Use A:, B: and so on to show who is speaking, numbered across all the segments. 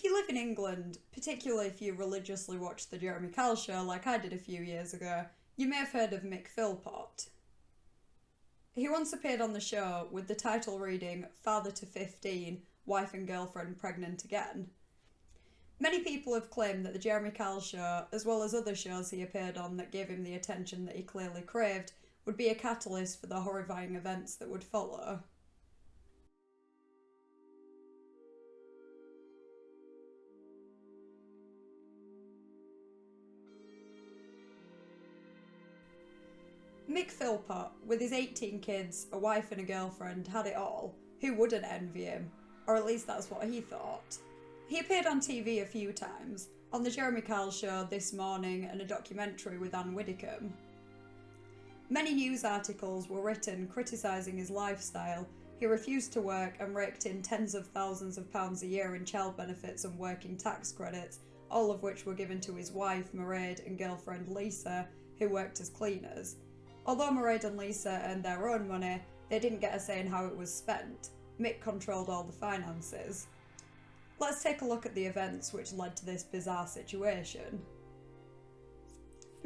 A: If you live in England, particularly if you religiously watch the Jeremy Kyle show like I did a few years ago, you may have heard of Mick Philpott. He once appeared on the show with the title reading Father to 15, Wife and Girlfriend Pregnant Again. Many people have claimed that the Jeremy Kyle show, as well as other shows he appeared on that gave him the attention that he clearly craved, would be a catalyst for the horrifying events that would follow. Mick Philpott, with his 18 kids, a wife and a girlfriend, had it all. Who wouldn't envy him? Or at least that's what he thought. He appeared on TV a few times, on the Jeremy Kyle show This Morning and a documentary with Anne Widdecombe. Many news articles were written criticising his lifestyle. He refused to work and raked in tens of thousands of pounds a year in child benefits and working tax credits, all of which were given to his wife, Mairead, and girlfriend Lisa, who worked as cleaners. Although Mairead and Lisa earned their own money, they didn't get a say in how it was spent. Mick controlled all the finances. Let's take a look at the events which led to this bizarre situation.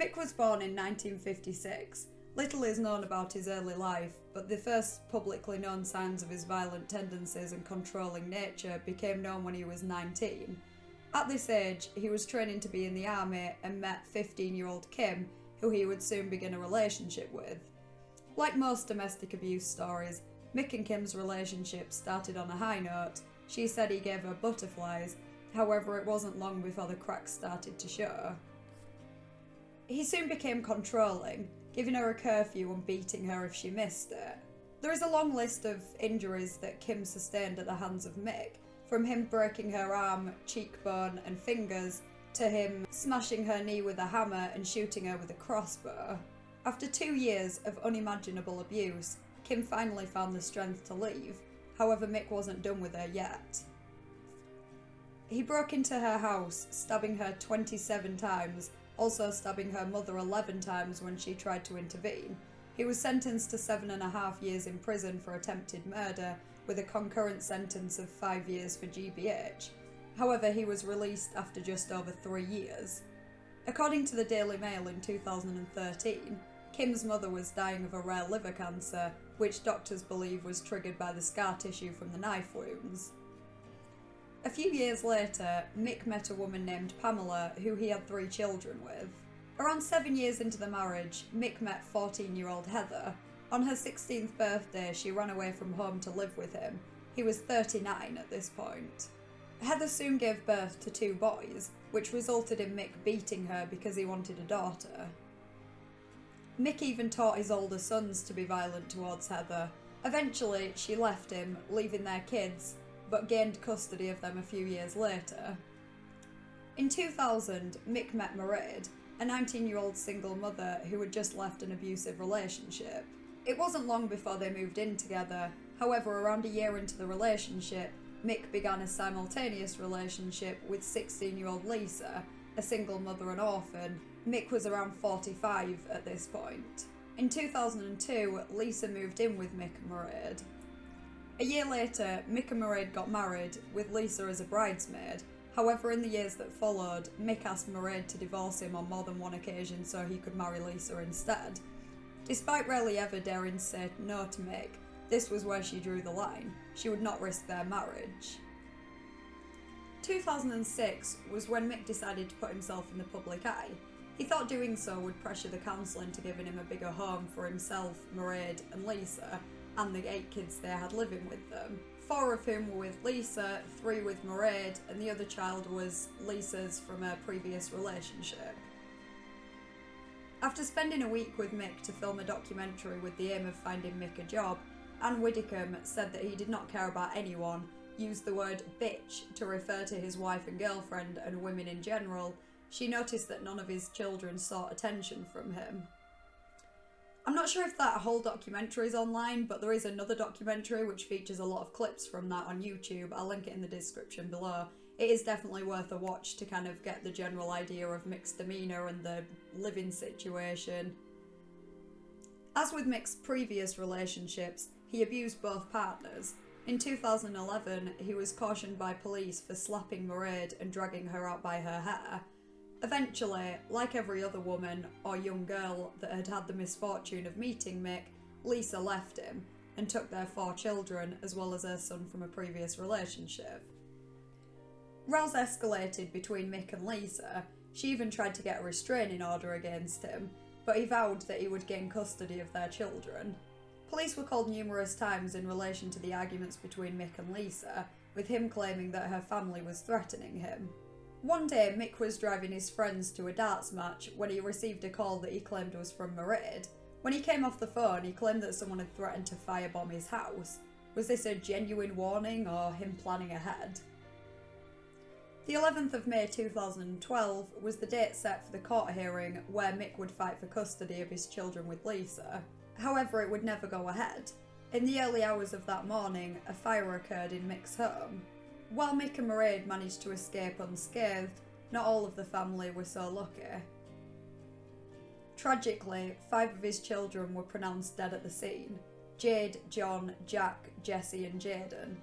A: Mick was born in 1956. Little is known about his early life, but the first publicly known signs of his violent tendencies and controlling nature became known when he was 19. At this age, he was training to be in the army and met 15-year-old Kim, who he would soon begin a relationship with. Like most domestic abuse stories, Mick and Kim's relationship started on a high note. She said he gave her butterflies, however it wasn't long before the cracks started to show. He soon became controlling, giving her a curfew and beating her if she missed it. There is a long list of injuries that Kim sustained at the hands of Mick, from him breaking her arm, cheekbone and fingers, to him smashing her knee with a hammer and shooting her with a crossbow. After 2 years of unimaginable abuse, Kim finally found the strength to leave. However, Mick wasn't done with her yet. He broke into her house, stabbing her 27 times, also stabbing her mother 11 times when she tried to intervene. He was sentenced to 7.5 years in prison for attempted murder, with a concurrent sentence of 5 years for GBH. However, he was released after just over 3 years. According to the Daily Mail in 2013, Kim's mother was dying of a rare liver cancer, which doctors believe was triggered by the scar tissue from the knife wounds. A few years later, Mick met a woman named Pamela, who he had 3 children with. Around 7 years into the marriage, Mick met 14-year-old Heather. On her 16th birthday, she ran away from home to live with him. He was 39 at this point. Heather soon gave birth to 2 boys, which resulted in Mick beating her because he wanted a daughter. Mick even taught his older sons to be violent towards Heather. Eventually, she left him, leaving their kids, but gained custody of them a few years later. In 2000, Mick met Mairead, a 19-year-old single mother who had just left an abusive relationship. It wasn't long before they moved in together. However, around a year into the relationship, Mick began a simultaneous relationship with 16-year-old Lisa, a single mother and orphan. Mick was around 45 at this point. In 2002, Lisa moved in with Mick and Mairead. A year later, Mick and Mairead got married, with Lisa as a bridesmaid. However, in the years that followed, Mick asked Mairead to divorce him on more than one occasion so he could marry Lisa instead. Despite rarely ever daring to say no to Mick, this was where she drew the line. She would not risk their marriage. 2006 was when Mick decided to put himself in the public eye. He thought doing so would pressure the council into giving him a bigger home for himself, Mairead and Lisa, and the 8 kids they had living with them. 4 of whom were with Lisa, 3 with Mairead, and the other child was Lisa's from her previous relationship. After spending a week with Mick to film a documentary with the aim of finding Mick a job, Anne Widdecombe said that he did not care about anyone, used the word bitch to refer to his wife and girlfriend and women in general. She noticed that none of his children sought attention from him. I'm not sure if that whole documentary is online, but there is another documentary which features a lot of clips from that on YouTube. I'll link it in the description below. It is definitely worth a watch to kind of get the general idea of Mick's demeanour and the living situation. As with Mick's previous relationships, he abused both partners. In 2011, he was cautioned by police for slapping Mairead and dragging her out by her hair. Eventually, like every other woman or young girl that had had the misfortune of meeting Mick, Lisa left him and took their 4 children as well as her son from a previous relationship. Rows escalated between Mick and Lisa. She even tried to get a restraining order against him, but he vowed that he would gain custody of their children. Police were called numerous times in relation to the arguments between Mick and Lisa, with him claiming that her family was threatening him. One day, Mick was driving his friends to a darts match when he received a call that he claimed was from Mairead. When he came off the phone, he claimed that someone had threatened to firebomb his house. Was this a genuine warning or him planning ahead? The 11th of May 2012 was the date set for the court hearing where Mick would fight for custody of his children with Lisa. However, it would never go ahead. In the early hours of that morning, a fire occurred in Mick's home. While Mick and Mairead managed to escape unscathed, not all of the family were so lucky. Tragically, 5 of his children were pronounced dead at the scene: Jade, John, Jack, Jesse and Jaden.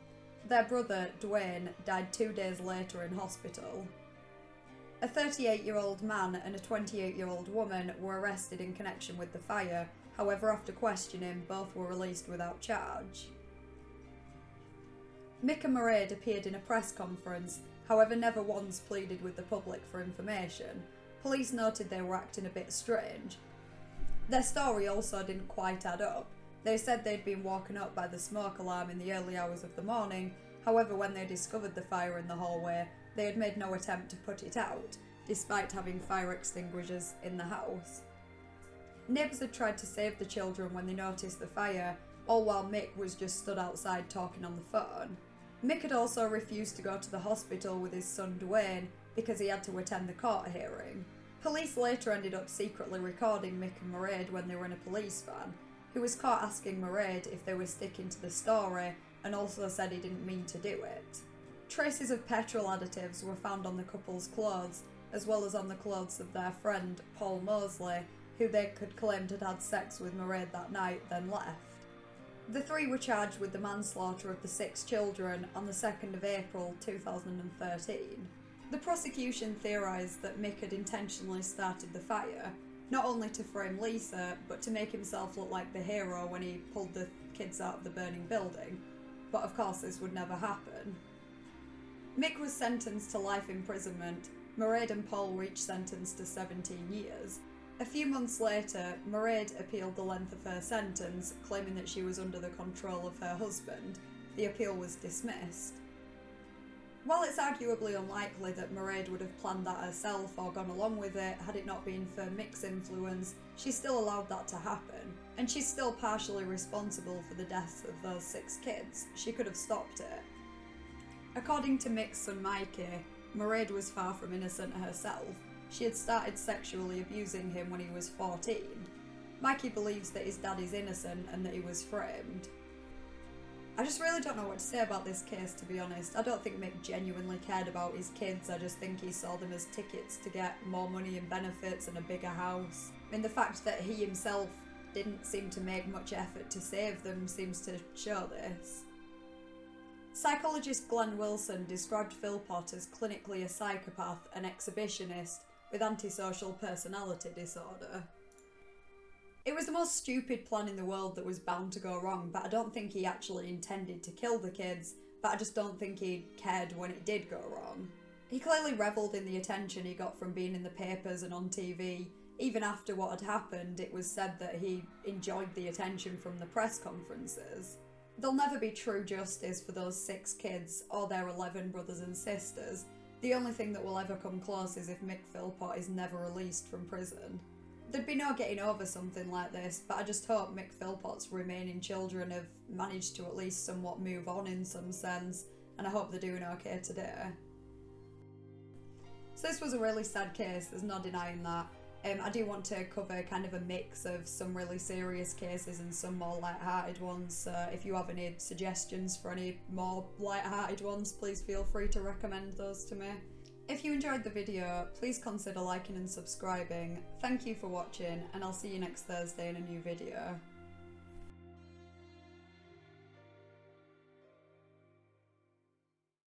A: Their brother, Dwayne, died 2 days later in hospital. A 38-year-old man and a 28-year-old woman were arrested in connection with the fire. However, after questioning, both were released without charge. Mick and Mairead appeared in a press conference, however never once pleaded with the public for information. Police noted they were acting a bit strange. Their story also didn't quite add up. They said they'd been woken up by the smoke alarm in the early hours of the morning. However, when they discovered the fire in the hallway, they had made no attempt to put it out, despite having fire extinguishers in the house. Neighbours had tried to save the children when they noticed the fire, all while Mick was just stood outside talking on the phone. Mick had also refused to go to the hospital with his son Dwayne because he had to attend the court hearing. Police later ended up secretly recording Mick and Mairead when they were in a police van, who was caught asking Mairead if they were sticking to the story and also said he didn't mean to do it. Traces of petrol additives were found on the couple's clothes, as well as on the clothes of their friend Paul Mosley, who they had claimed had had sex with Mairead that night, then left. The 3 were charged with the manslaughter of the 6 children on the 2nd of April 2013. The prosecution theorised that Mick had intentionally started the fire, not only to frame Lisa, but to make himself look like the hero when he pulled the kids out of the burning building. But of course this would never happen. Mick was sentenced to life imprisonment. Mairead and Paul were each sentenced to 17 years. A few months later, Mairead appealed the length of her sentence, claiming that she was under the control of her husband. The appeal was dismissed. While it's arguably unlikely that Mairead would have planned that herself or gone along with it had it not been for Mick's influence, she still allowed that to happen, and she's still partially responsible for the deaths of those 6 kids. She could have stopped it. According to Mick's son Mikey, Mairead was far from innocent herself. She had started sexually abusing him when he was 14. Mikey believes that his dad is innocent and that he was framed. I just really don't know what to say about this case, to be honest. I don't think Mick genuinely cared about his kids. I just think he saw them as tickets to get more money and benefits and a bigger house. And the fact that he himself didn't seem to make much effort to save them seems to show this. Psychologist Glenn Wilson described Philpott as clinically a psychopath and exhibitionist with antisocial personality disorder. It was the most stupid plan in the world that was bound to go wrong, but I don't think he actually intended to kill the kids, but I just don't think he cared when it did go wrong. He clearly revelled in the attention he got from being in the papers and on TV. Even after what had happened, it was said that he enjoyed the attention from the press conferences. There'll never be true justice for those 6 kids or their 11 brothers and sisters. The only thing that will ever come close is if Mick Philpott is never released from prison. There'd be no getting over something like this, but I just hope Mick Philpott's remaining children have managed to at least somewhat move on in some sense, and I hope they're doing okay today. So this was a really sad case, there's no denying that. I do want to cover kind of a mix of some really serious cases and some more light-hearted ones, so if you have any suggestions for any more light-hearted ones, please feel free to recommend those to me. If you enjoyed the video, please consider liking and subscribing. Thank you for watching, and I'll see you next Thursday in a new video.